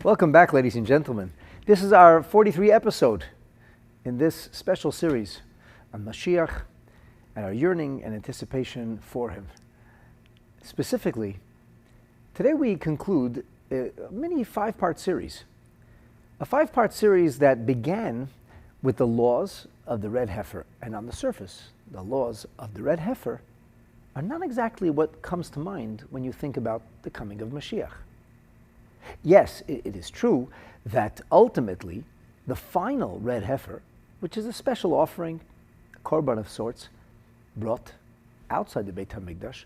Welcome back, ladies and gentlemen. This is our 43 episode in this special series on Mashiach and our yearning and anticipation for him. Specifically, today we conclude a mini five-part series. A five-part series that began with the laws of the red heifer. And on the surface, the laws of the red heifer are not exactly what comes to mind when you think about the coming of Mashiach. Yes, it is true that ultimately the final red heifer, which is a special offering, a korban of sorts, brought outside the Beit HaMikdash,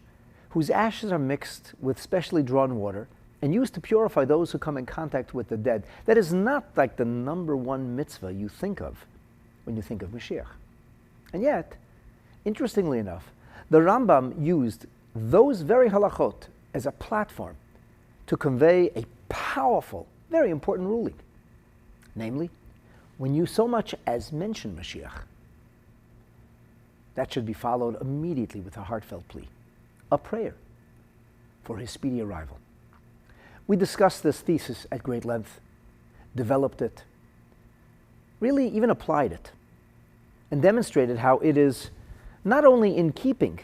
whose ashes are mixed with specially drawn water and used to purify those who come in contact with the dead. That is not like the number one mitzvah you think of when you think of Mashiach. And yet, interestingly enough, the Rambam used those very halachot as a platform to convey a powerful, very important ruling. Namely, when you so much as mention Mashiach, that should be followed immediately with a heartfelt plea, a prayer for his speedy arrival. We discussed this thesis at great length, developed it, really even applied it, and demonstrated how it is not only in keeping,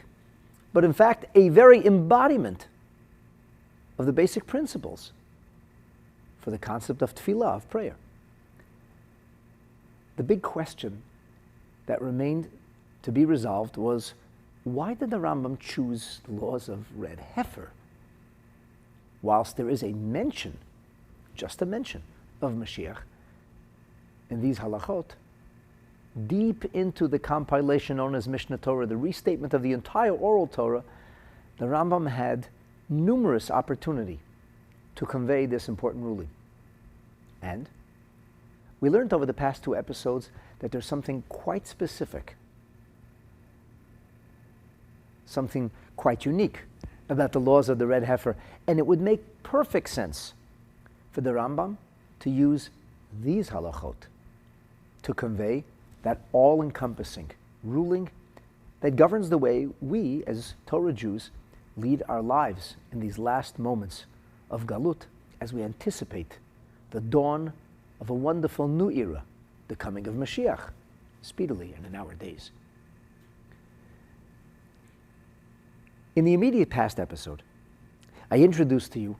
but in fact a very embodiment of the basic principles for the concept of tefillah, of prayer. The big question that remained to be resolved was, why did the Rambam choose the laws of red heifer? Whilst there is a mention, just a mention, of Mashiach in these halachot, deep into the compilation known as Mishnah Torah, the restatement of the entire oral Torah, the Rambam had numerous opportunity to convey this important ruling. And we learned over the past two episodes that there's something quite specific, something quite unique about the laws of the red heifer, and it would make perfect sense for the Rambam to use these halachot to convey that all-encompassing ruling that governs the way we, as Torah Jews, lead our lives in these last moments of Galut as we anticipate the dawn of a wonderful new era, the coming of Mashiach, speedily and in our days. In the immediate past episode, I introduced to you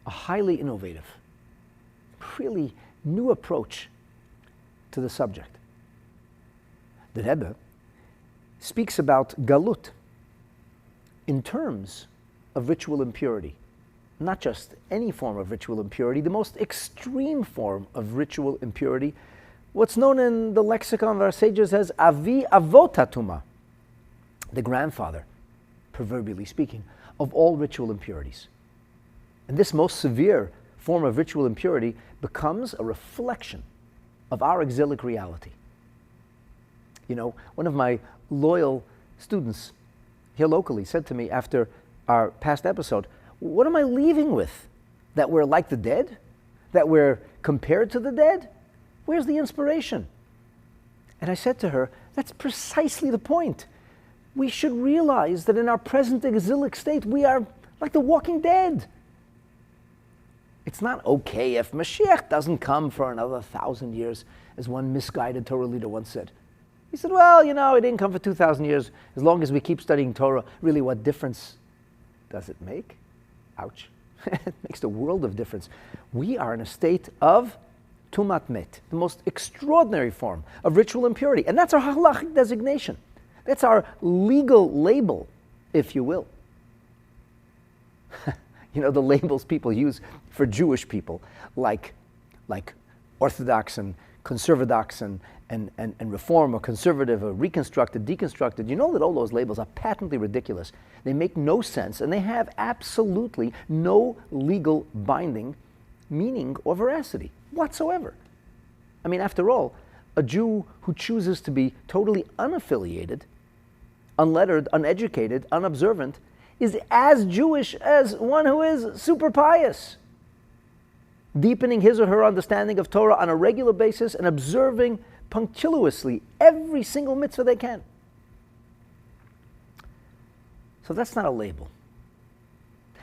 a highly innovative, really new approach to the subject. The Rebbe speaks about Galut in terms of ritual impurity. Not just any form of ritual impurity, the most extreme form of ritual impurity, what's known in the lexicon of our sages as avi avot hatuma, the grandfather, proverbially speaking, of all ritual impurities. And this most severe form of ritual impurity becomes a reflection of our exilic reality. You know, one of my loyal students here locally said to me after our past episode, what am I leaving with? That we're like the dead? That we're compared to the dead? Where's the inspiration? And I said to her, that's precisely the point. We should realize that in our present exilic state, we are like the walking dead. It's not okay if Mashiach doesn't come for another 1,000 years, as one misguided Torah leader once said. He said, well, you know, it didn't come for 2,000 years. As long as we keep studying Torah, really what difference does it make? Ouch. It makes the world of difference. We are in a state of tumat met, the most extraordinary form of ritual impurity. And that's our halachic designation. That's our legal label, if you will. You know, the labels people use for Jewish people, like Orthodox and Conservadox and Reform or Conservative or Reconstructed, Deconstructed. You know that all those labels are patently ridiculous. They make no sense and they have absolutely no legal binding meaning or veracity whatsoever. I mean, after all, a Jew who chooses to be totally unaffiliated, unlettered, uneducated, unobservant, is as Jewish as one who is super pious, deepening his or her understanding of Torah on a regular basis and observing punctiliously every single mitzvah they can. So that's not a label.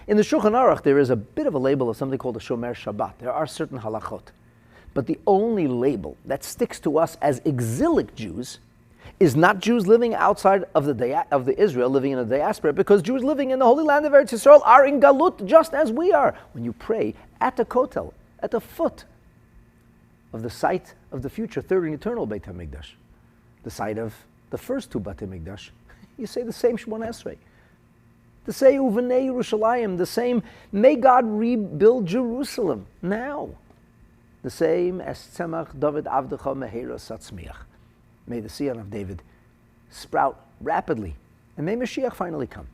In the Shulchan Aruch, there is a bit of a label of something called a Shomer Shabbat. There are certain halachot. But the only label that sticks to us as exilic Jews is not Jews living outside of the Israel, living in a diaspora, because Jews living in the Holy Land of Eretz Yisrael are in Galut just as we are. When you pray at the Kotel, at the foot of the site of the future third and eternal Beit HaMikdash, the site of the first two Beit HaMikdash, you say the same Shemona Esrei. The say Uvenei Yerushalayim, the same, may God rebuild Jerusalem now. The same as Tzemach David Avdecha Mehera Satzmiach. May the Sion of David sprout rapidly, and may Mashiach finally come.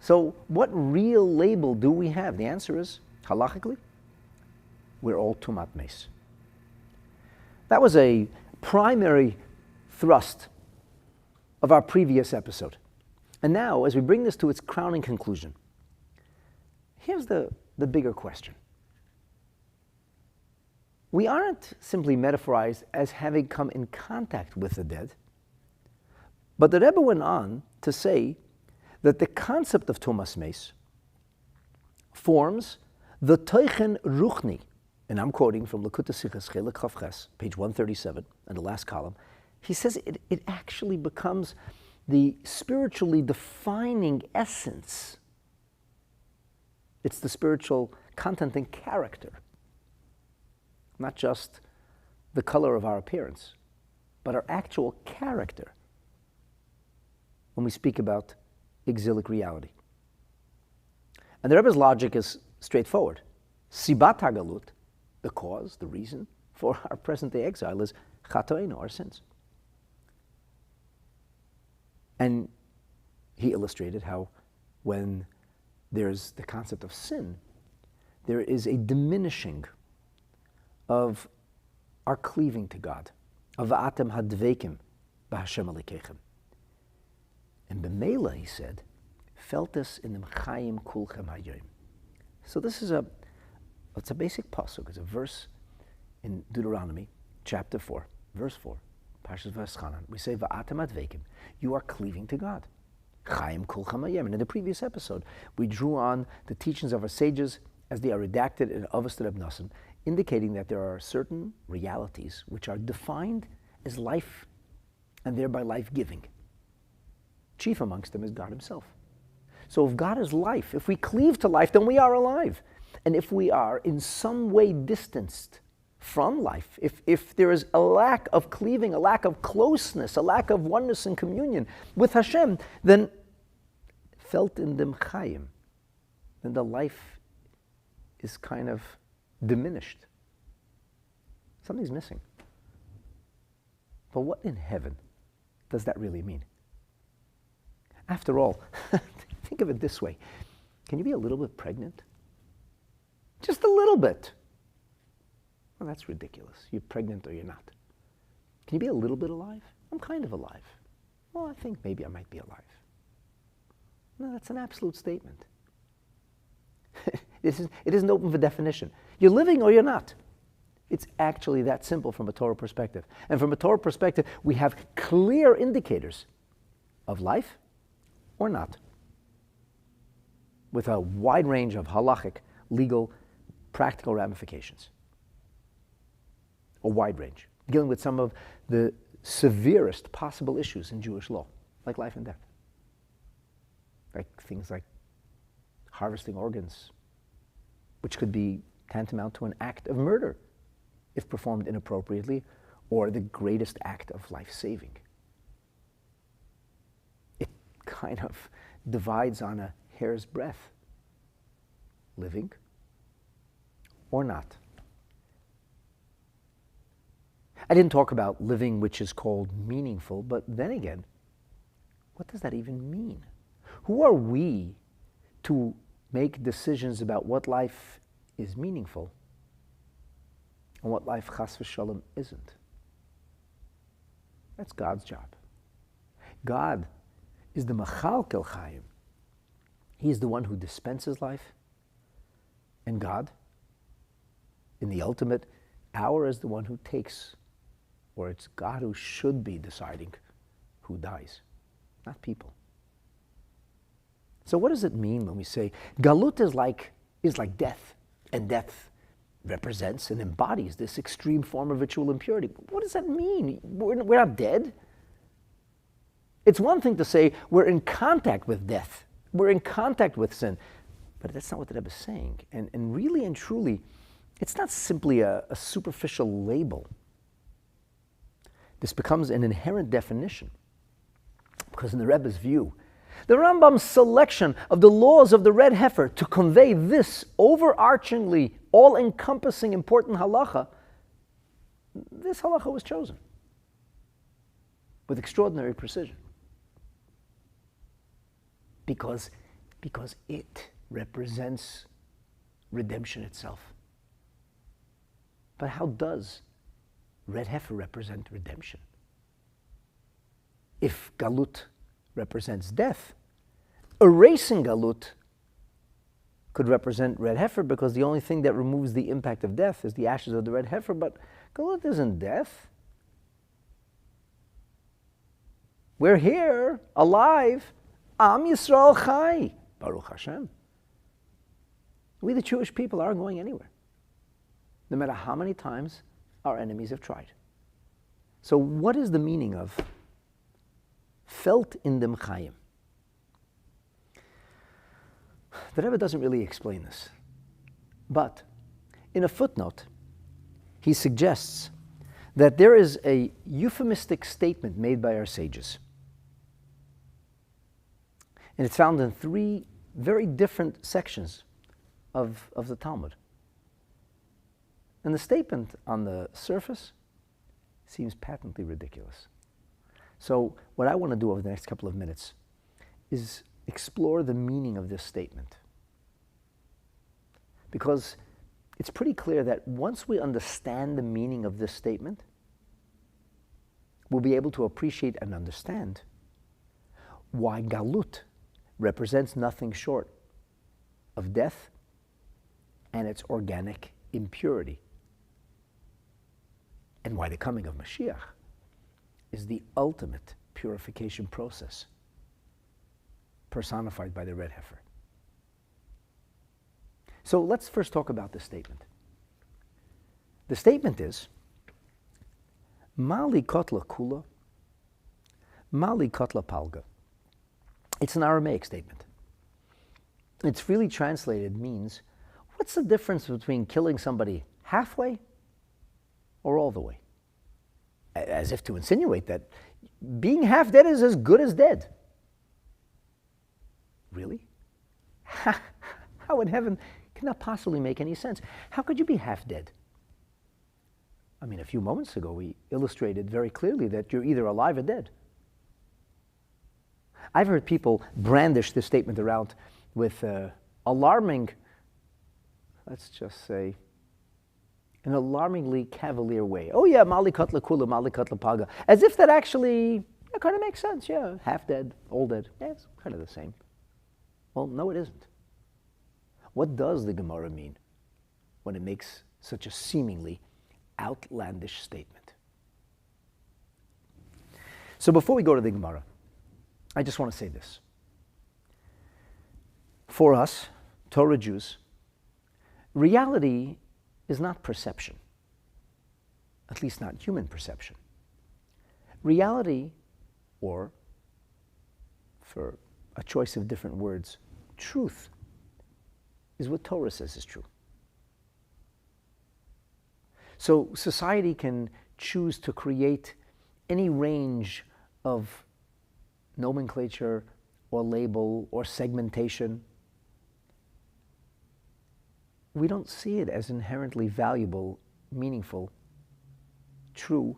So what real label do we have? The answer is, halachically, we're all Tumat Meis. That was a primary thrust of our previous episode. And now, as we bring this to its crowning conclusion, here's the bigger question. We aren't simply metaphorized as having come in contact with the dead, but the Rebbe went on to say that the concept of Tumas Meis forms the Teichen Ruchni, and I'm quoting from Lekutei Sichos Chelik Chaf Ches, page 137, in the last column. He says it actually becomes the spiritually defining essence. It's the spiritual content and character, not just the color of our appearance, but our actual character when we speak about exilic reality. And the Rebbe's logic is straightforward. Sibat HaGalut, the cause, the reason for our present-day exile is chatoinu, our sins. And he illustrated how when there's the concept of sin, there is a diminishing of our cleaving to God. Of va'atem hadveikim b'Hashem Elokeichem. And b'meila, he said, feltes in chayim kulchem hayom. So this is it's a basic pasuk. It's a verse in Deuteronomy, chapter 4, verse 4, Parshas V'eschanan. We say va'atem hadveikim. You are cleaving to God. Chayim kulchem hayom. And in the previous episode, we drew on the teachings of our sages as they are redacted in Avos Reb Nosson, indicating that there are certain realities which are defined as life and thereby life-giving. Chief amongst them is God himself. So if God is life, if we cleave to life, then we are alive. And if we are in some way distanced from life, if there is a lack of cleaving, a lack of closeness, a lack of oneness and communion with Hashem, then felt in dem chayim, then the life is kind of diminished. Something's missing. But what in heaven does that really mean? After all, think of it this way. Can you be a little bit pregnant? Just a little bit. Well, that's ridiculous. You're pregnant or you're not. Can you be a little bit alive? I'm kind of alive. Well, I think maybe I might be alive. No, that's an absolute statement. It isn't open for definition. You're living or you're not. It's actually that simple from a Torah perspective. And from a Torah perspective, we have clear indicators of life or not, with a wide range of halachic, legal, practical ramifications. A wide range, dealing with some of the severest possible issues in Jewish law, like life and death. Like things like harvesting organs, which could be tantamount to an act of murder if performed inappropriately, or the greatest act of life-saving. It kind of divides on a hair's breadth, living or not. I didn't talk about living which is called meaningful, but then again, what does that even mean? Who are we to make decisions about what life is meaningful and what life, chas v'shalom, isn't? That's God's job. God is the Machalkel Chayim. He is the one who dispenses life. And God, in the ultimate hour, is the one who takes, or it's God who should be deciding who dies, not people. So what does it mean when we say galut is like death, and death represents and embodies this extreme form of ritual impurity? What does that mean? We're not dead. It's one thing to say we're in contact with death, we're in contact with sin, but that's not what the Rebbe is saying. And really and truly, it's not simply a superficial label. This becomes an inherent definition, because in the Rebbe's view, the Rambam's selection of the laws of the red heifer to convey this overarchingly, all-encompassing, important halacha, this halacha was chosen with extraordinary precision. Because it represents redemption itself. But how does red heifer represent redemption? If galut represents death, erasing galut could represent red heifer, because the only thing that removes the impact of death is the ashes of the red heifer, but galut isn't death. We're here, alive. Am Yisrael Chai, Baruch Hashem. We, the Jewish people, aren't going anywhere, no matter how many times our enemies have tried. So what is the meaning of felt in dem Chayim? The Rebbe doesn't really explain this, but in a footnote, he suggests that there is a euphemistic statement made by our sages. And it's found in 3 very different sections of the Talmud. And the statement on the surface seems patently ridiculous. So what I want to do over the next couple of minutes is explore the meaning of this statement. Because it's pretty clear that once we understand the meaning of this statement, we'll be able to appreciate and understand why galut represents nothing short of death and its organic impurity, and why the coming of Mashiach is the ultimate purification process personified by the red heifer. So let's first talk about this statement. The statement is Mali kotla kula, Mali kotla palga. It's an Aramaic statement. It's freely translated means, what's the difference between killing somebody halfway or all the way? As if to insinuate that being half dead is as good as dead. Really? How in heaven can that possibly make any sense? How could you be half dead? I mean, a few moments ago we illustrated very clearly that you're either alive or dead. I've heard people brandish this statement around with alarming, let's just say, an alarmingly cavalier way. Oh yeah, Mali Katla Kula, Mali Katla Paga. As if that actually kind of makes sense. Yeah, half dead, all dead. Yeah, it's kind of the same. Well, no, it isn't. What does the Gemara mean when it makes such a seemingly outlandish statement? So before we go to the Gemara, I just want to say this. For us, Torah Jews, reality is not perception, at least not human perception. Reality, or for a choice of different words, truth, is what Torah says is true. So society can choose to create any range of nomenclature or label or segmentation. We don't see it as inherently valuable, meaningful, true,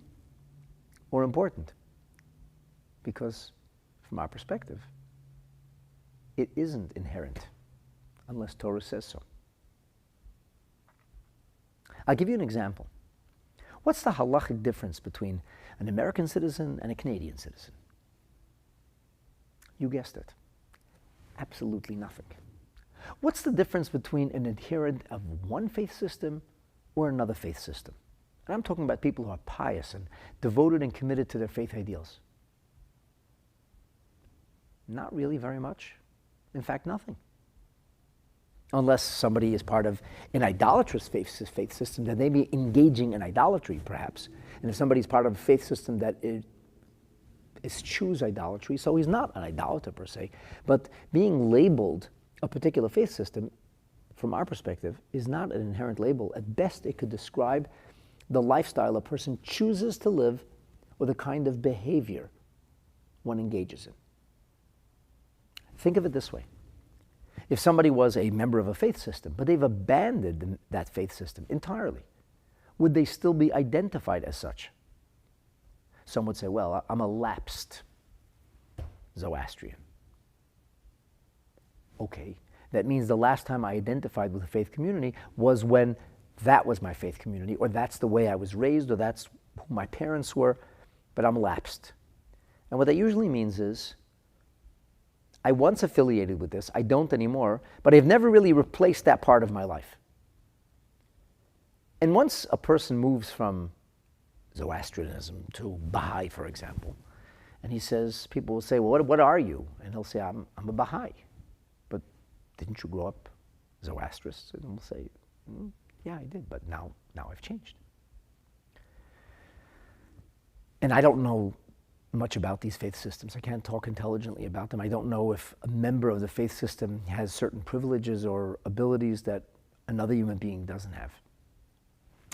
or important. Because from our perspective, it isn't inherent unless Torah says so. I'll give you an example. What's the halachic difference between an American citizen and a Canadian citizen? You guessed it. Absolutely nothing. What's the difference between an adherent of one faith system or another faith system? And I'm talking about people who are pious and devoted and committed to their faith ideals. Not really very much. In fact, nothing. Unless somebody is part of an idolatrous faith system, then they may be engaging in idolatry, perhaps. And if somebody's part of a faith system that eschews idolatry, so he's not an idolater per se. But being labeled a particular faith system, from our perspective, is not an inherent label. At best, it could describe the lifestyle a person chooses to live or the kind of behavior one engages in. Think of it this way. If somebody was a member of a faith system, but they've abandoned that faith system entirely, would they still be identified as such? Some would say, well, I'm a lapsed Zoroastrian. Okay, that means the last time I identified with a faith community was when that was my faith community, or that's the way I was raised, or that's who my parents were, but I'm lapsed. And what that usually means is, I once affiliated with this, I don't anymore, but I've never really replaced that part of my life. And once a person moves from Zoroastrianism to Baha'i, for example, and he says, people will say, well, what are you? And he'll say, I'm a Baha'i. But didn't you grow up Zoroastrian? And we'll say, yeah, I did, but now I've changed. And I don't know much about these faith systems. I can't talk intelligently about them. I don't know if a member of the faith system has certain privileges or abilities that another human being doesn't have.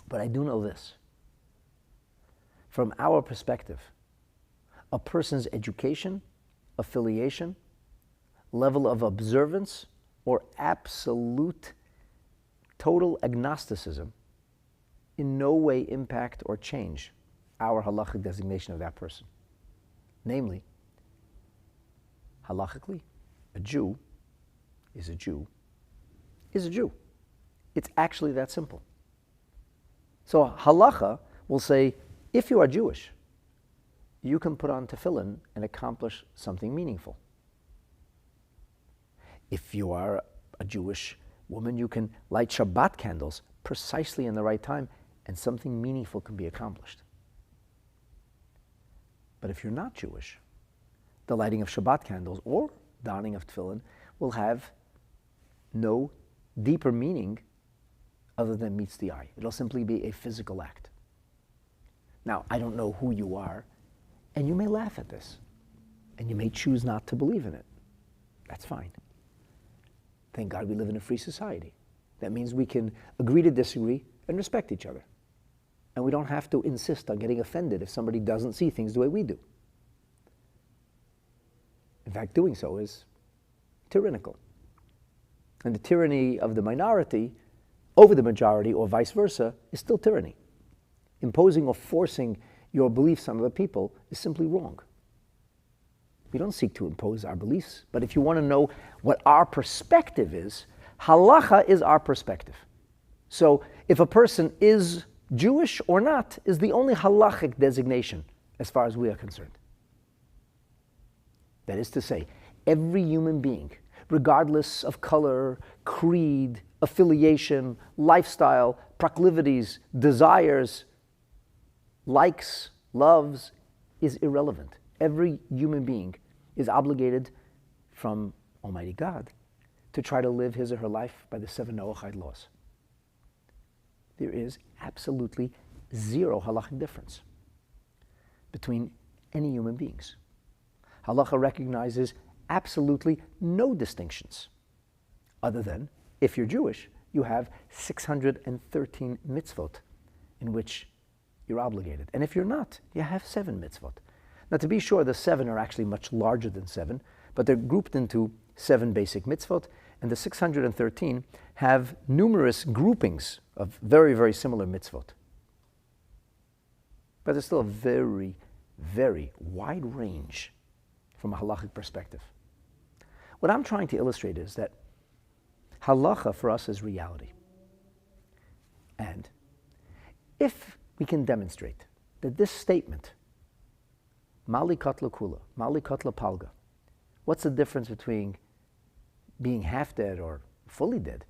But I do know this. From our perspective, a person's education, affiliation, level of observance, or absolute total agnosticism in no way impact or change our halachic designation of that person. Namely, halachically, a Jew is a Jew is a Jew. It's actually that simple. So halacha will say, if you are Jewish, you can put on tefillin and accomplish something meaningful. If you are a Jewish woman, you can light Shabbat candles precisely in the right time, and something meaningful can be accomplished. But if you're not Jewish, the lighting of Shabbat candles or donning of tefillin will have no deeper meaning other than meets the eye. It'll simply be a physical act. Now, I don't know who you are, and you may laugh at this, and you may choose not to believe in it. That's fine. Thank God we live in a free society. That means we can agree to disagree and respect each other. And we don't have to insist on getting offended if somebody doesn't see things the way we do. In fact, doing so is tyrannical. And the tyranny of the minority over the majority, or vice versa, is still tyranny. Imposing or forcing your beliefs on other people is simply wrong. We don't seek to impose our beliefs, but if you want to know what our perspective is, halacha is our perspective. So if a person is Jewish or not is the only halachic designation as far as we are concerned. That is to say, every human being, regardless of color, creed, affiliation, lifestyle, proclivities, desires, likes, loves, is irrelevant. Every human being is obligated from Almighty God to try to live his or her life by the 7 Noahide laws. There is absolutely zero halachic difference between any human beings. Halacha recognizes absolutely no distinctions, other than, if you're Jewish, you have 613 mitzvot in which you're obligated. And if you're not, you have 7 mitzvot. Now, to be sure, the 7 are actually much larger than 7, but they're grouped into 7 basic mitzvot, and the 613 have numerous groupings of very, very similar mitzvot. But there's still a very, very wide range from a halachic perspective. What I'm trying to illustrate is that halacha for us is reality. And if we can demonstrate that this statement, Mali Katla Kula, Mali Katla Palga, what's the difference between being half dead or fully dead?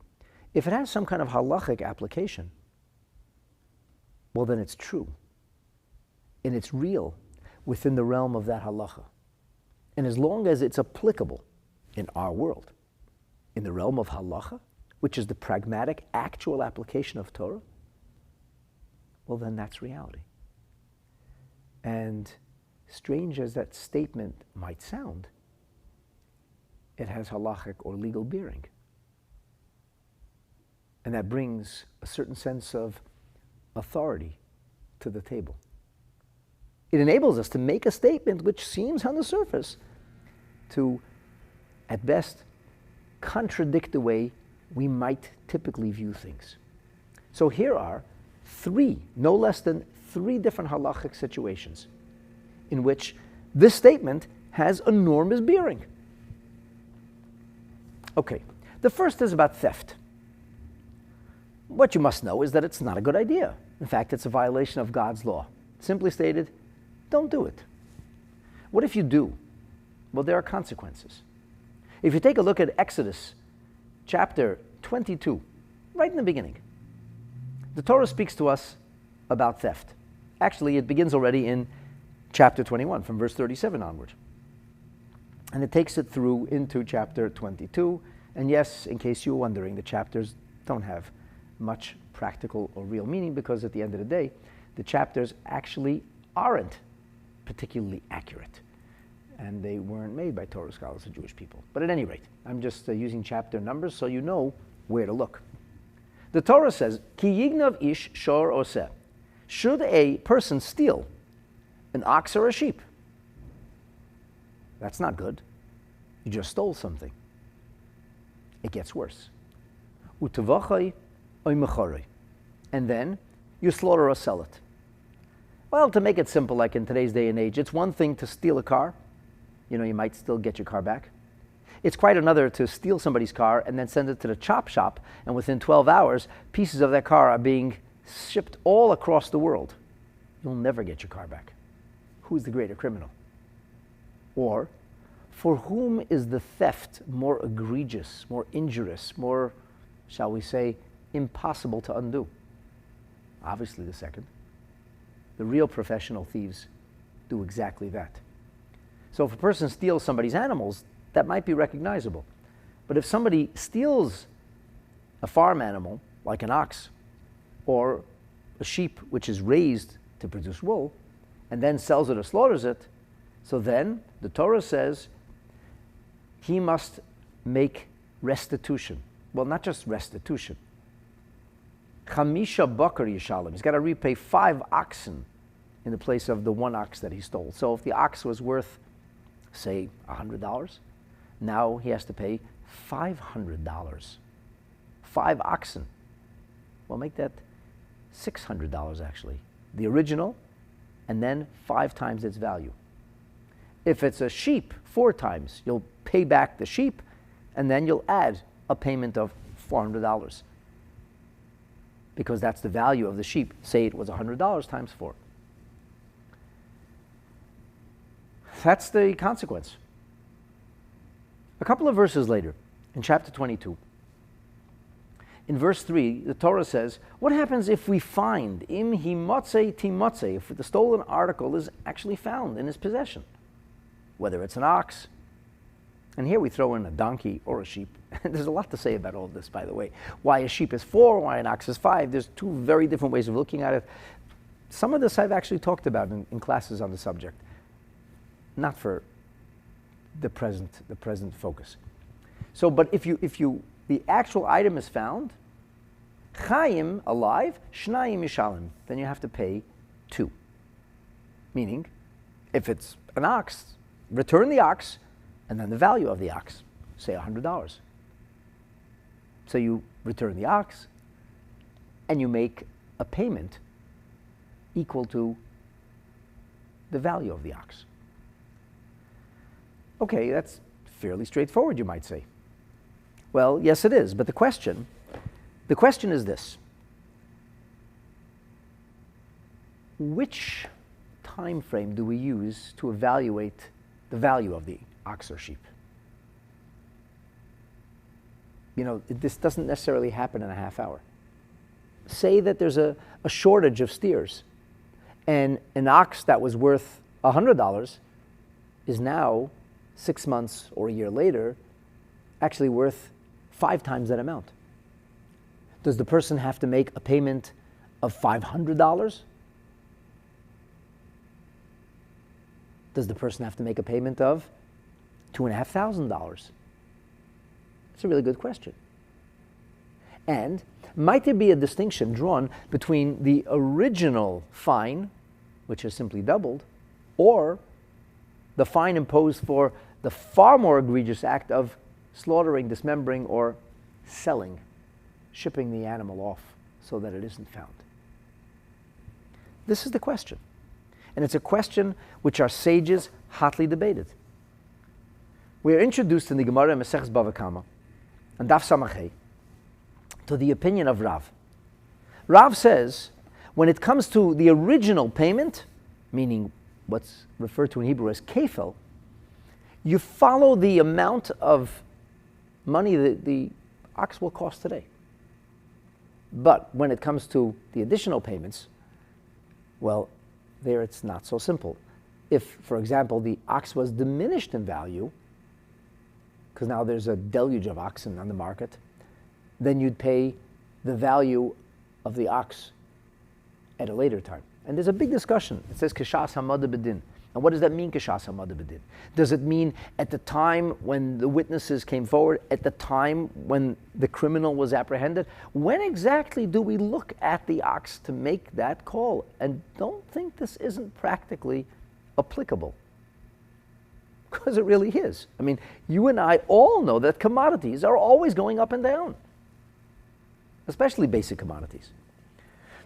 If it has some kind of halachic application, well, then it's true. And it's real within the realm of that halacha. And as long as it's applicable in our world, in the realm of halacha, which is the pragmatic, actual application of Torah, well, then that's reality. And strange as that statement might sound, it has halachic or legal bearing. And that brings a certain sense of authority to the table. It enables us to make a statement which seems on the surface to, at best, contradict the way we might typically view things. So here are no less than three different halachic situations in which this statement has enormous bearing. Okay, the first is about theft. What you must know is that it's not a good idea. In fact, it's a violation of God's law. Simply stated, don't do it. What if you do? Well, there are consequences. If you take a look at Exodus chapter 22, right in the beginning, the Torah speaks to us about theft. Actually, it begins already in chapter 21, from verse 37 onward. And it takes it through into chapter 22. And yes, in case you're wondering, the chapters don't have much practical or real meaning, because at the end of the day, the chapters actually aren't particularly accurate. And they weren't made by Torah scholars or Jewish people. But at any rate, I'm just using chapter numbers so you know where to look. The Torah says, Ki yignav ish shor oseh. Should a person steal an ox or a sheep? That's not good. You just stole something. It gets worse. Utavachai oy mecharei. And then you slaughter or sell it. Well, to make it simple, like in today's day and age, it's one thing to steal a car. You know, you might still get your car back. It's quite another to steal somebody's car and then send it to the chop shop, and within 12 hours, pieces of that car are being shipped all across the world. You'll never get your car back. Who's the greater criminal? Or, for whom is the theft more egregious, more injurious, more, shall we say, impossible to undo? Obviously the second. The real professional thieves do exactly that. So if a person steals somebody's animals, that might be recognizable. But if somebody steals a farm animal, like an ox, or a sheep which is raised to produce wool, and then sells it or slaughters it, so then the Torah says he must make restitution. Well, not just restitution. Chamisha bakar yishalem. He's got to repay 5 oxen in the place of the 1 ox that he stole. So if the ox was worth, say, $100, now he has to pay $500. 5 oxen. Well, make that $600 actually. The original, and then 5 times its value. If it's a sheep, 4 times. You'll pay back the sheep, and then you'll add a payment of $400. Because that's the value of the sheep. Say it was $100 times 4. That's the consequence. A couple of verses later, in chapter 22, in verse 3, the Torah says, what happens if we find, im himotze timotze, if the stolen article is actually found in his possession? Whether it's an ox, and here we throw in a donkey or a sheep. There's a lot to say about all this, by the way. Why a sheep is 4, why an ox is 5. There's 2 very different ways of looking at it. Some of this I've actually talked about in classes on the subject. Not for the present focus. So, but if the actual item is found, chayim, alive, shnayim yishalim, then you have to pay 2. Meaning, if it's an ox, return the ox, and then the value of the ox, say $100. So you return the ox, and you make a payment equal to the value of the ox. Okay, that's fairly straightforward, you might say. Well, yes it is, but the question is this. Which time frame do we use to evaluate the value of the ox or sheep? You know, this doesn't necessarily happen in a half hour. Say that there's a shortage of steers, and an ox that was worth $100 is now, 6 months or a year later, actually worth 5 times that amount? Does the person have to make a payment of $500? Does the person have to make a payment of $2,500? That's a really good question. And might there be a distinction drawn between the original fine, which is simply doubled, or the fine imposed for the far more egregious act of slaughtering, dismembering, or selling, shipping the animal off so that it isn't found? This is the question. And it's a question which our sages hotly debated. We are introduced in the Gemara in Maseches Bava Kama, and Daf Samachay, to the opinion of Rav. Rav says, when it comes to the original payment, meaning what's referred to in Hebrew as kefel, you follow the amount of money that the ox will cost today. But when it comes to the additional payments, well, there it's not so simple. If, for example, the ox was diminished in value, because now there's a deluge of oxen on the market, then you'd pay the value of the ox at a later time. And there's a big discussion. It says kishas hamada bedin. And what does that mean, kishas hamada bedin? Does it mean at the time when the witnesses came forward, at the time when the criminal was apprehended? When exactly do we look at the ox to make that call? And don't think this isn't practically applicable, because it really is. I mean, you and I all know that commodities are always going up and down, especially basic commodities.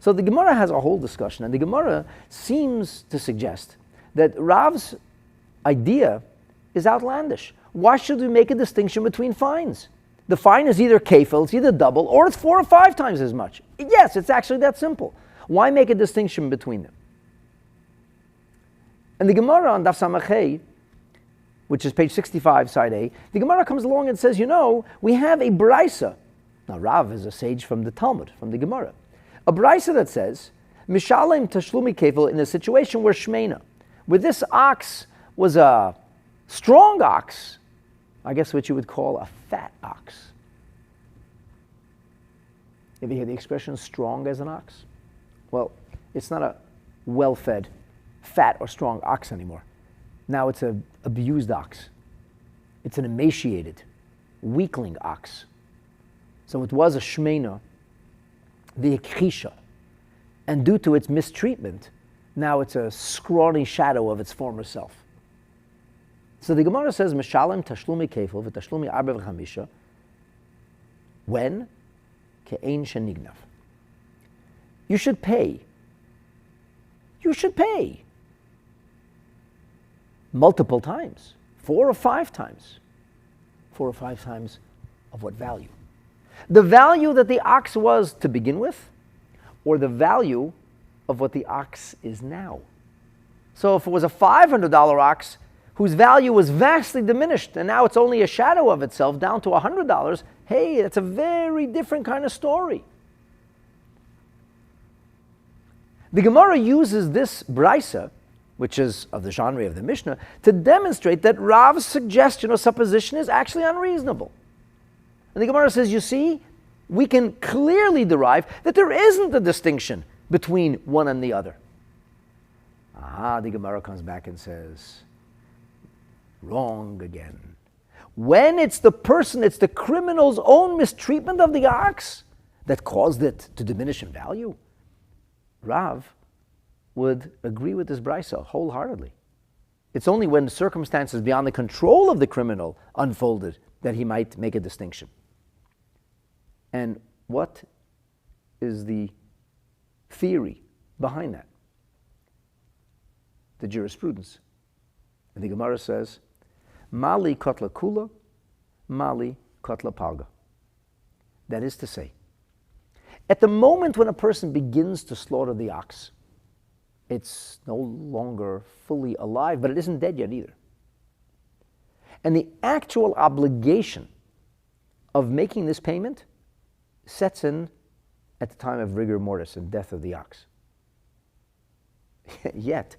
So the Gemara has a whole discussion, and the Gemara seems to suggest that Rav's idea is outlandish. Why should we make a distinction between fines? The fine is either kefil, it's either double, or it's 4 or 5 times as much. Yes, it's actually that simple. Why make a distinction between them? And the Gemara on Daf Samachay, which is page 65, side A, the Gemara comes along and says, we have a brisa. Now, Rav is a sage from the Talmud, from the Gemara. A brisa that says, Mishalem tashlumi kefil, in a situation where Shmeina, where this ox was a strong ox, I guess what you would call a fat ox. Have you heard the expression strong as an ox? Well, it's not a well-fed, fat or strong ox anymore. Now it's an abused ox. It's an emaciated, weakling ox. So it was a shmeina, the ikhisha, and due to its mistreatment, now it's a scrawny shadow of its former self. So the Gemara says, Mishalem tashlumi kefil v'tashlumi arba v'chamisha, when? Ke'ein shenignav. You should pay. You should pay. Multiple times. 4 or 5 times. 4 or 5 times of what value? The value that the ox was to begin with, or the value of what the ox is now. So if it was a $500 ox whose value was vastly diminished and now it's only a shadow of itself down to $100, hey, that's a very different kind of story. The Gemara uses this brisa, which is of the genre of the Mishnah, to demonstrate that Rav's suggestion or supposition is actually unreasonable. And the Gemara says, you see, we can clearly derive that there isn't a distinction between one and the other. The Gemara comes back and says, wrong again. When it's the person, it's the criminal's own mistreatment of the ox that caused it to diminish in value, Rav would agree with this brisa wholeheartedly. It's only when the circumstances beyond the control of the criminal unfolded that he might make a distinction. And what is the theory behind that? The jurisprudence. And the Gemara says, Mali kotla kula, Mali kotla palga. That is to say, at the moment when a person begins to slaughter the ox, it's no longer fully alive, but it isn't dead yet either. And the actual obligation of making this payment sets in at the time of rigor mortis and death of the ox. Yet,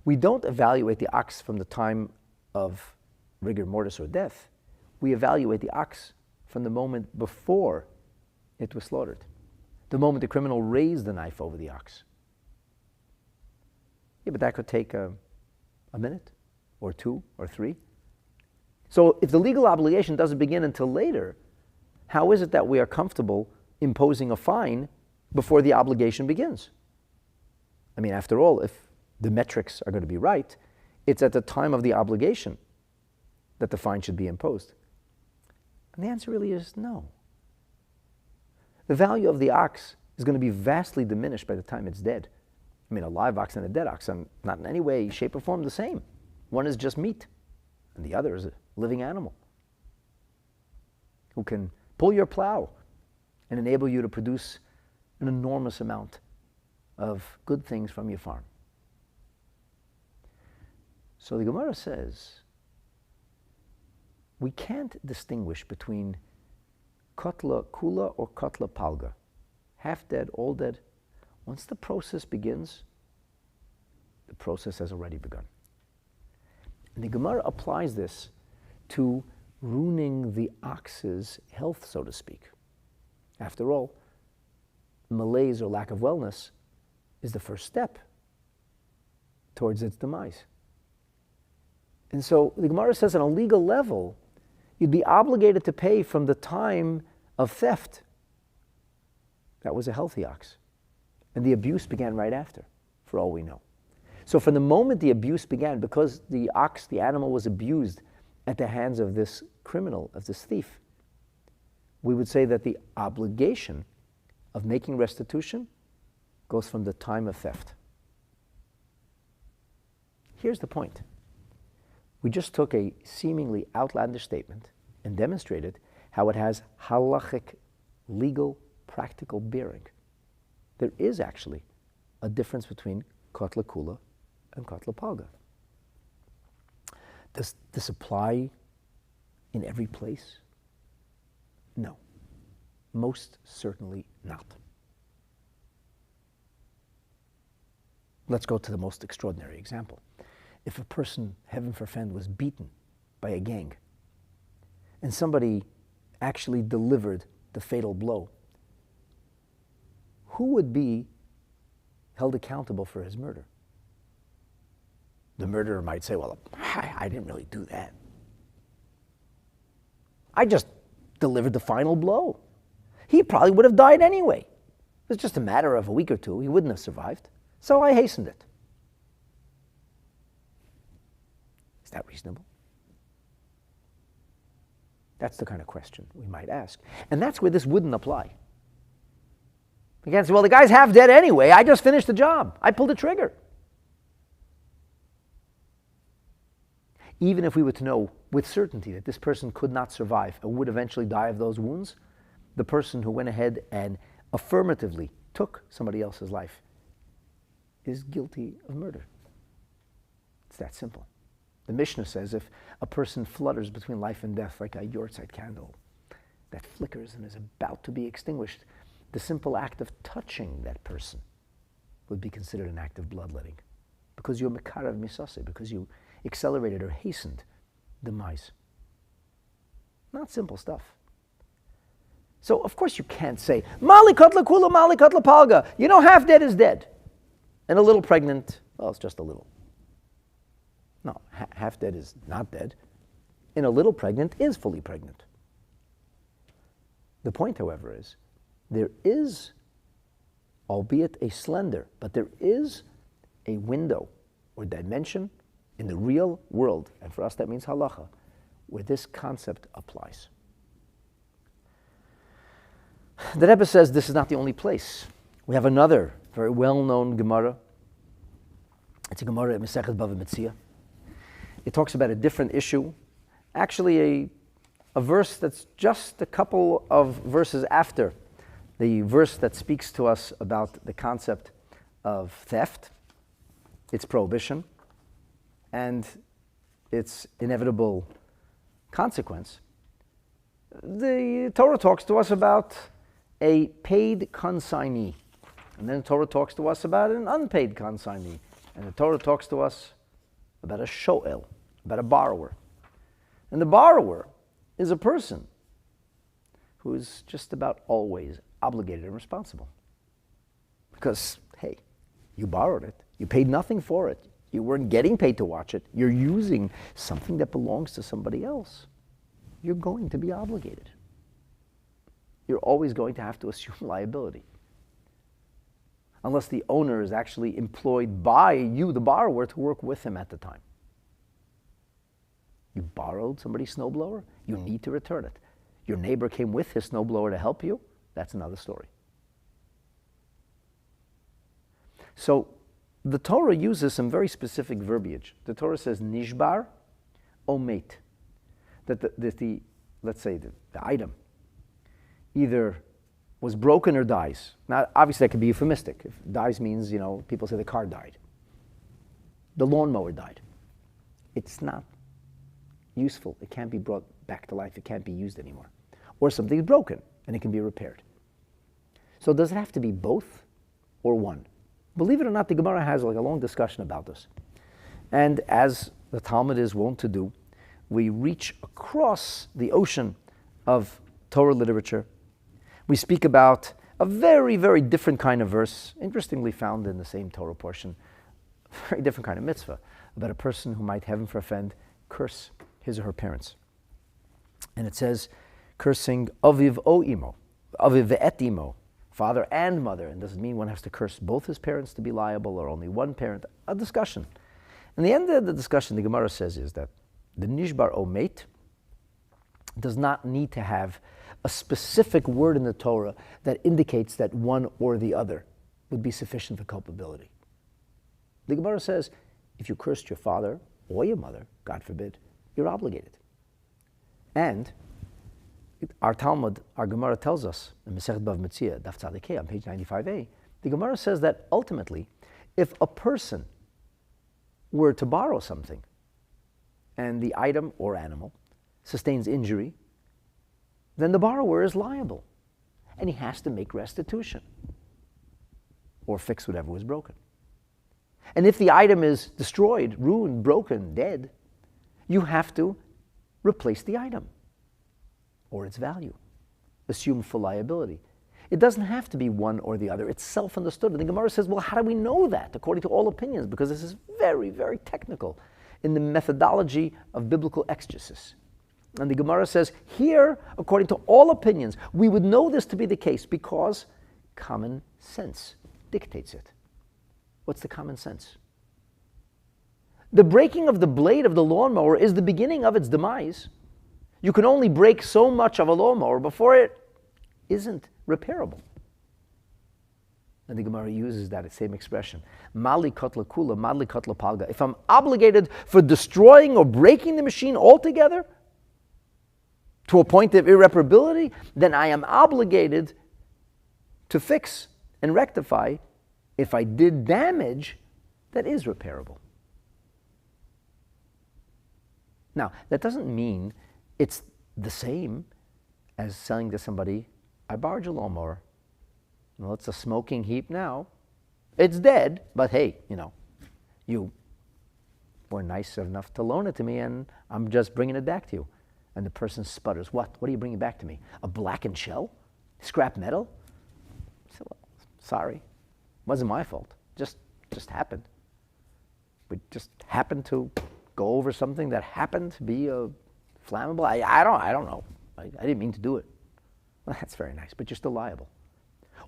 we don't evaluate the ox from the time of rigor mortis or death. We evaluate the ox from the moment before it was slaughtered, the moment the criminal raised the knife over the ox. Yeah, but that could take a minute or 2 or 3. So if the legal obligation doesn't begin until later, how is it that we are comfortable imposing a fine before the obligation begins? I mean, after all, if the metrics are going to be right, it's at the time of the obligation that the fine should be imposed. And the answer really is no. The value of the ox is going to be vastly diminished by the time it's dead. I mean, a live ox and a dead ox are not in any way, shape, or form the same. One is just meat, and the other is a living animal who can pull your plow and enable you to produce an enormous amount of good things from your farm. So the Gemara says, we can't distinguish between kotla kula or kotla palga, half dead, all dead. Once the process begins, the process has already begun. And the Gemara applies this to ruining the ox's health, so to speak. After all, malaise or lack of wellness is the first step towards its demise. And so the Gemara says on a legal level, you'd be obligated to pay from the time of theft. That was a healthy ox. And the abuse began right after, for all we know. So from the moment the abuse began, because the ox, the animal, was abused at the hands of this criminal, of this thief, we would say that the obligation of making restitution goes from the time of theft. Here's the point. We just took a seemingly outlandish statement and demonstrated how it has halachic, legal, practical bearing. There is actually a difference between kotla kula and kotla palga. Does this apply in every place? No. Most certainly not. Let's go to the most extraordinary example. If a person, heaven forfend, was beaten by a gang, and somebody actually delivered the fatal blow, who would be held accountable for his murder? The murderer might say, well, I didn't really do that. I just delivered the final blow. He probably would have died anyway. It was just a matter of a week or 2. He wouldn't have survived. So I hastened it. Is that reasonable? That's the kind of question we might ask. And that's where this wouldn't apply. You can't say, well, the guy's half dead anyway. I just finished the job. I pulled the trigger. Even if we were to know with certainty that this person could not survive and would eventually die of those wounds, the person who went ahead and affirmatively took somebody else's life is guilty of murder. It's that simple. The Mishnah says if a person flutters between life and death like a yortzeit candle that flickers and is about to be extinguished, the simple act of touching that person would be considered an act of bloodletting, because you're mekarav misase, because you accelerated or hastened demise. Not simple stuff. So of course you can't say, Mali kotla kula, Mali kotla palga. You know, half dead is dead. And a little pregnant, well, it's just a little. No, half dead is not dead. And a little pregnant is fully pregnant. The point, however, is there is, albeit a slender, but there is a window or dimension in the real world, and for us that means halacha, where this concept applies. The Rebbe says this is not the only place. We have another very well-known Gemara. It's a Gemara in Masechet Bava Metzia. It talks about a different issue, actually a verse that's just a couple of verses after the verse that speaks to us about the concept of theft, its prohibition, and its inevitable consequence. The Torah talks to us about a paid consignee, and then the Torah talks to us about an unpaid consignee, and the Torah talks to us about a shoel, about a borrower. And the borrower is a person who's just about always obligated and responsible. Because, hey, you borrowed it. You paid nothing for it. You weren't getting paid to watch it. You're using something that belongs to somebody else. You're going to be obligated. You're always going to have to assume liability. Unless the owner is actually employed by you, the borrower, to work with him at the time. You borrowed somebody's snowblower, you need to return it. Your neighbor came with his snowblower to help you, that's another story. So the Torah uses some very specific verbiage. The Torah says nishbar omet. That let's say the item either was broken or dies. Now, obviously that could be euphemistic. If dies means, people say the car died. The lawnmower died. It's not useful. It can't be brought back to life. It can't be used anymore. Or something is broken and it can be repaired. So does it have to be both or one? Believe it or not, the Gemara has a long discussion about this. And as the Talmud is wont to do, we reach across the ocean of Torah literature. We speak about a very, very different kind of verse, interestingly found in the same Torah portion, a very different kind of mitzvah, about a person who might, heaven forfend, curse his or her parents. And it says, cursing aviv o imo, aviv ve'et imo, father and mother. And does it mean one has to curse both his parents to be liable or only one parent? A discussion. And the end of the discussion, the Gemara says, is that the nishbar omet does not need to have a specific word in the Torah that indicates that one or the other would be sufficient for culpability. The Gemara says, if you cursed your father or your mother, God forbid, you're obligated. And our Talmud, our Gemara tells us, in Masechet Bav Metzia, Daf Tzadikei, on page 95a, the Gemara says that ultimately, if a person were to borrow something, and the item or animal sustains injury, then the borrower is liable. And he has to make restitution or fix whatever was broken. And if the item is destroyed, ruined, broken, dead, you have to replace the item or its value. Assume full liability. It doesn't have to be one or the other. It's self-understood. And the Gemara says, well, how do we know that? According to all opinions, because this is very, very technical in the methodology of biblical exegesis. And the Gemara says, here, according to all opinions, we would know this to be the case because common sense dictates it. What's the common sense? The breaking of the blade of the lawnmower is the beginning of its demise. You can only break so much of a lawnmower before it isn't repairable. And the Gemara uses that same expression. Mali kotla kula, mali kotla palga. If I'm obligated for destroying or breaking the machine altogether to a point of irreparability, then I am obligated to fix and rectify if I did damage that is repairable. Now, that doesn't mean it's the same as selling to somebody, I borrowed your lawnmower. Well, it's a smoking heap now. It's dead, but hey, you were nice enough to loan it to me and I'm just bringing it back to you. And the person sputters, what? What are you bringing back to me? A blackened shell? Scrap metal? I said, well, sorry. Wasn't my fault. Just happened. We just happened to go over something that happened to be flammable. I don't know. I didn't mean to do it. Well, that's very nice, but you're still liable.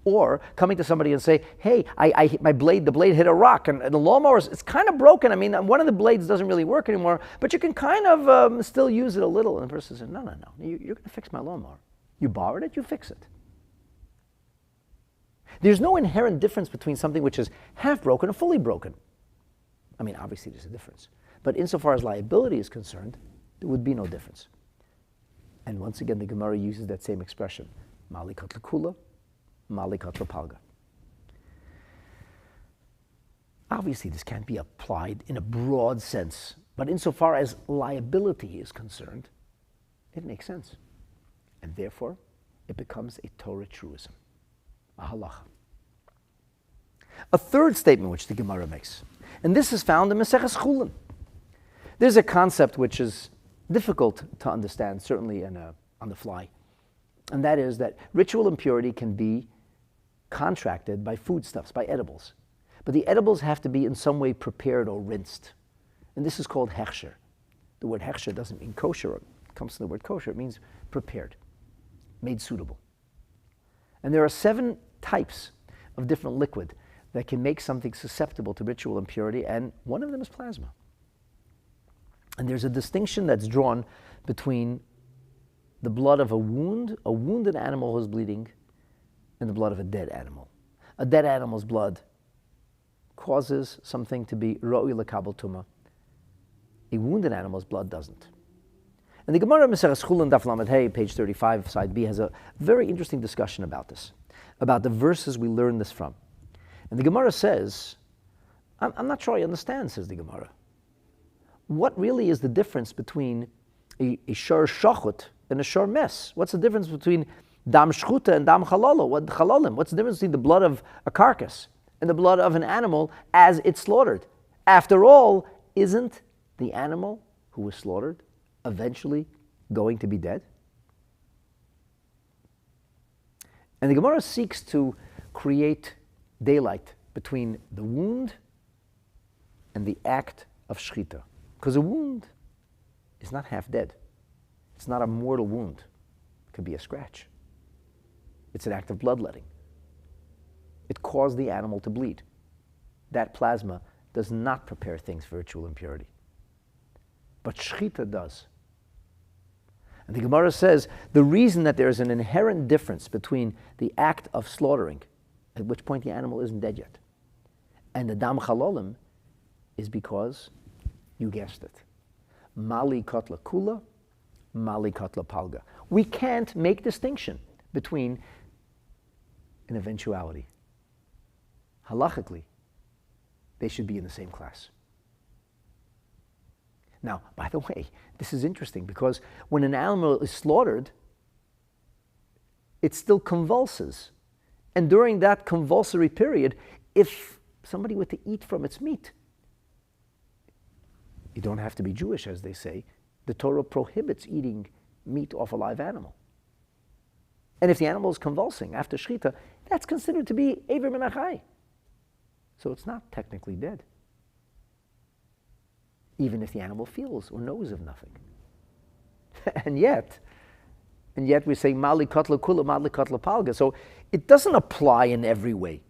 Or coming to somebody and say, hey, the blade hit a rock, and the lawnmower, it's kind of broken. I mean, one of the blades doesn't really work anymore, but you can kind of still use it a little. And the person says, no, you're going to fix my lawnmower. You borrowed it, you fix it. There's no inherent difference between something which is half broken and fully broken. I mean, obviously there's a difference. But insofar as liability is concerned, there would be no difference. And once again, the Gemara uses that same expression, mali kotla kula, mali kotla palga. Obviously, this can't be applied in a broad sense, but insofar as liability is concerned, it makes sense. And therefore, it becomes a Torah truism, a halacha. A third statement which the Gemara makes, and this is found in Maseches Chulin. There's a concept which is difficult to understand, certainly on the fly. And that is that ritual impurity can be contracted by foodstuffs, by edibles. But the edibles have to be in some way prepared or rinsed. And this is called hechsher. The word hechsher doesn't mean kosher. It comes from the word kosher. It means prepared, made suitable. And there are 7 types of different liquid that can make something susceptible to ritual impurity, and one of them is plasma. And there's a distinction that's drawn between the blood of a wounded animal who's bleeding, and the blood of a dead animal. A dead animal's blood causes something to be ro'i lekabel tumah. A wounded animal's blood doesn't. And the Gemara Maseches Chulin Daf Lamed Hey, page 35, side B, has a very interesting discussion about this, about the verses we learn this from. And the Gemara says, I'm not sure I understand, says the Gemara. What really is the difference between a shor shachut and a shor mes? What's the difference between dam shchuta and dam chalalim? What's the difference between the blood of a carcass and the blood of an animal as it's slaughtered? After all, isn't the animal who was slaughtered eventually going to be dead? And the Gemara seeks to create daylight between the wound and the act of shchita. Because a wound is not half dead. It's not a mortal wound. It could be a scratch. It's an act of bloodletting. It caused the animal to bleed. That plasma does not prepare things for ritual impurity. But shchita does. And the Gemara says the reason that there is an inherent difference between the act of slaughtering, at which point the animal isn't dead yet, and the dam chalolim is because, you guessed it, mali kotla kula, mali kotla palga. We can't make distinction between an eventuality. Halachically, they should be in the same class. Now, by the way, this is interesting because when an animal is slaughtered, it still convulses. And during that convulsory period, if somebody were to eat from its meat, you don't have to be Jewish, as they say. The Torah prohibits eating meat off a live animal. And if the animal is convulsing after shchita, that's considered to be Eiver min hachai. So it's not technically dead, even if the animal feels or knows of nothing. and yet we say mali kotla kula, mali kotla palga. So it doesn't apply in every way.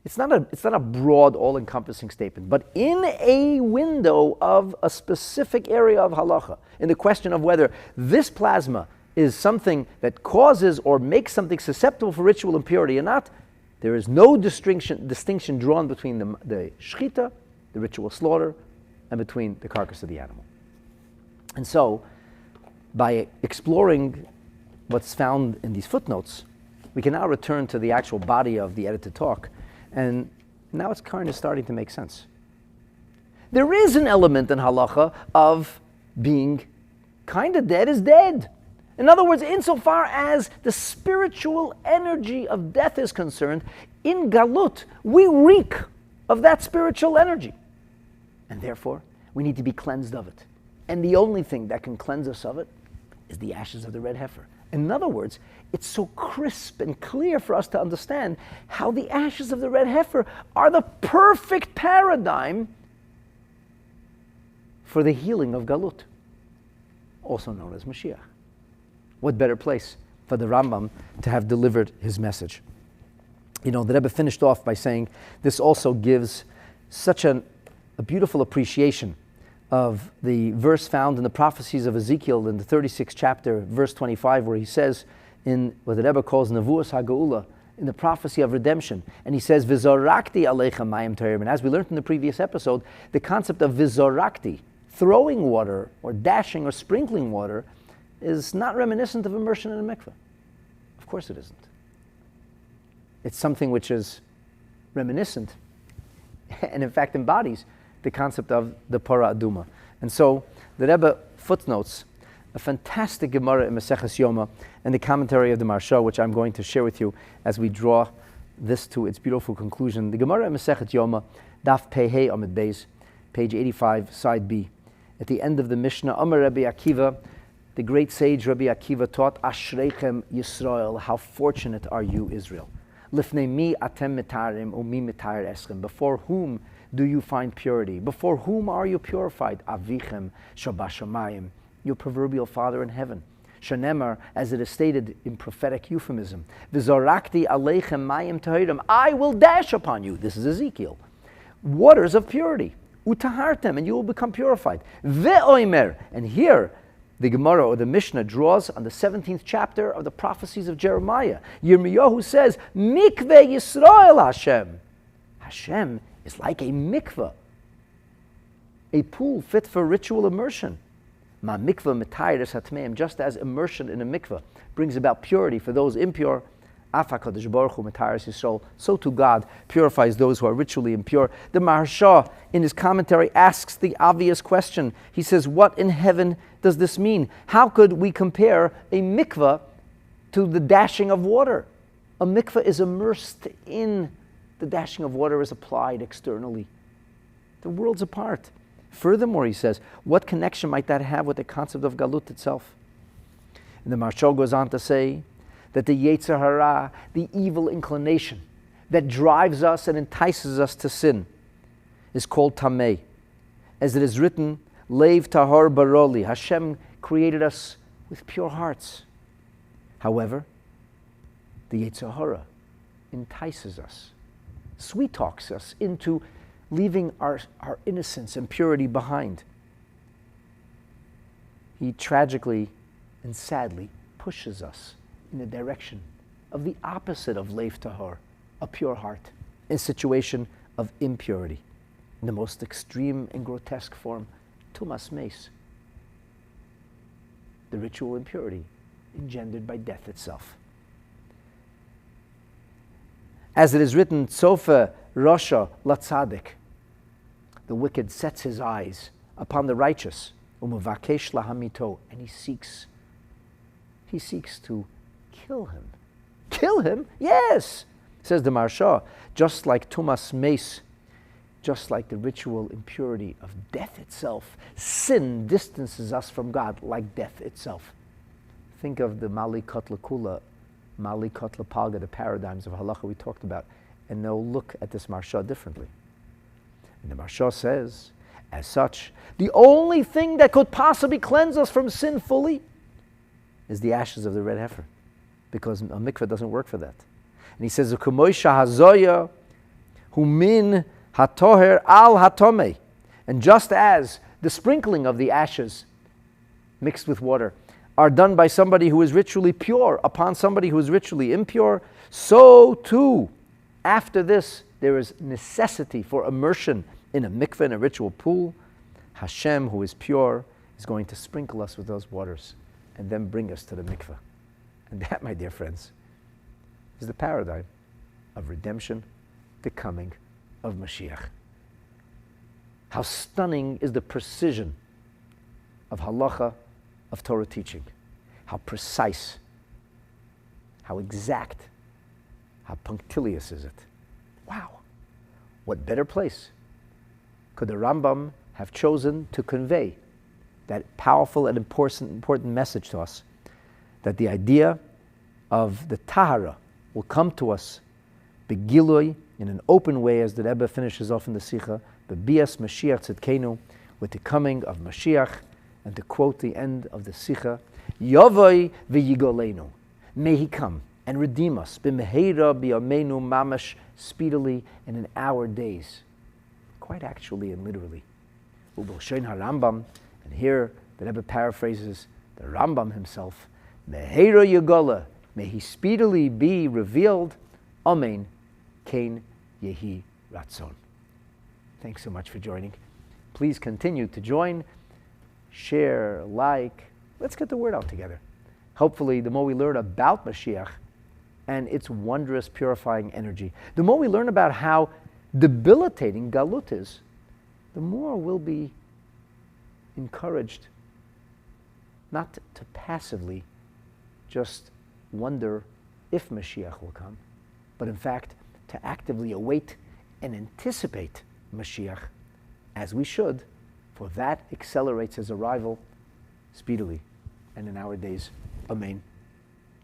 It's not a broad, all-encompassing statement, but in a window of a specific area of halacha, in the question of whether this plasma is something that causes or makes something susceptible for ritual impurity or not, there is no distinction drawn between the shchita, the ritual slaughter, and between the carcass of the animal. And so, by exploring what's found in these footnotes, we can now return to the actual body of the edited talk, and now it's kind of starting to make sense. There is an element in halacha of being kind of dead is dead. In other words, insofar as the spiritual energy of death is concerned, in galut, we reek of that spiritual energy. And therefore, we need to be cleansed of it. And the only thing that can cleanse us of it is the ashes of the red heifer. In other words, it's so crisp and clear for us to understand how the ashes of the red heifer are the perfect paradigm for the healing of galut, also known as Mashiach. What better place for the Rambam to have delivered his message? You know, the Rebbe finished off by saying this also gives such a beautiful appreciation of the verse found in the prophecies of Ezekiel in the 36th chapter, verse 25, where he says in what the Rebbe calls Nevuas HaGeula, in the prophecy of redemption, and he says, Vizorakti aleichem mayim terim. And as we learned in the previous episode, the concept of Vizorakti, throwing water or dashing or sprinkling water, is not reminiscent of immersion in a mikveh. Of course it isn't. It's something which is reminiscent and in fact embodies the concept of the Parah Aduma. And so the Rebbe footnotes a fantastic Gemara in Maseches Yoma and the commentary of the Maharsha, which I'm going to share with you as we draw this to its beautiful conclusion. The Gemara in Masechet Yoma, Daf Pei Hey Amid Beis, page 85, side B. At the end of the Mishnah, Amar Rabbi Akiva, the great sage Rabbi Akiva taught, Ashreichem Yisrael, how fortunate are you, Israel. Lifnei mi atem mitarim umi mitar eschem. Before whom do you find purity? Before whom are you purified? Avichem shabashamayim, your proverbial Father in heaven. Shanemar, as it is stated in prophetic euphemism, Vizorakti aleichem mayim tahirim, I will dash upon you. This is Ezekiel. Waters of purity. Utahartem, and you will become purified. Ve'oimer, and here the Gemara or the Mishnah draws on the 17th chapter of the prophecies of Jeremiah. Yirmiyahu says, Mikveh Yisrael Hashem. Hashem is like a mikveh, a pool fit for ritual immersion. Ma mikveh mitayres hatmeim, just as immersion in a mikveh brings about purity for those impure, Af HaKadosh Baruch Hu mitayres Yisrael, so too God purifies those who are ritually impure. The Maharsha, in his commentary, asks the obvious question. He says, what in heaven does this mean? How could we compare a mikveh to the dashing of water? A mikveh is immersed in, the dashing of water is applied externally. The worlds apart. Furthermore, he says, what connection might that have with the concept of galut itself? And the Maharsha goes on to say that the Yetzer Hara, the evil inclination that drives us and entices us to sin, is called Tameh. As it is written, Leiv Tahor Baroli, Hashem created us with pure hearts. However, the Yetzer Hara entices us, sweet talks us into leaving our innocence and purity behind. He tragically and sadly pushes us in the direction of the opposite of Leiv Tahor, a pure heart, in a situation of impurity, in the most extreme and grotesque form, Tumas Meis, the ritual impurity engendered by death itself. As it is written, Tzofa Rasha Latzadik, the wicked sets his eyes upon the righteous, Umuvakesh Lahamito, and he seeks to kill him. Kill him? Yes! Says the Maharsha, just like Tumas Meis, just like the ritual impurity of death itself, sin distances us from God like death itself. Think of the Mali Kotla Kula, Mali Kotla Palga, the paradigms of halacha we talked about, and they'll look at this Maharsha differently. And the Maharsha says, as such, the only thing that could possibly cleanse us from sin fully is the ashes of the red heifer, because a mikveh doesn't work for that. And he says, "Kumoisha hazoya hu min hatoher al hatomei," and just as the sprinkling of the ashes mixed with water are done by somebody who is ritually pure upon somebody who is ritually impure, so too, after this, there is necessity for immersion in a mikveh, in a ritual pool. Hashem, who is pure, is going to sprinkle us with those waters and then bring us to the mikveh. And that, my dear friends, is the paradigm of redemption, the coming of Mashiach. How stunning is the precision of halacha, of Torah teaching. How precise, how exact, how punctilious is it. Wow. What better place could the Rambam have chosen to convey that powerful and important message to us, that the idea of the Tahara will come to us begilui, in an open way, as the Rebbe finishes off in the Sikha, bebias Mashiach tzedkenu, with the coming of Mashiach, and to quote the end of the Sikha, Yovoi v'yigolenu, may he come and redeem us, b'meheira b'yameinu mamash, speedily and in our days, quite actually and literally. Uboshein HaRambam, and here the Rebbe paraphrases the Rambam himself, meheira yigola, may he speedily be revealed, amen, kain yehi ratzon. Thanks so much for joining. Please continue to join, share, like. Let's get the word out together. Hopefully, the more we learn about Mashiach and its wondrous purifying energy, the more we learn about how debilitating galut is, the more we'll be encouraged not to passively just wonder if Mashiach will come, but in fact to actively await and anticipate Mashiach, as we should, for that accelerates his arrival speedily and in our days. Amen.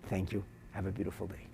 Thank you. Have a beautiful day.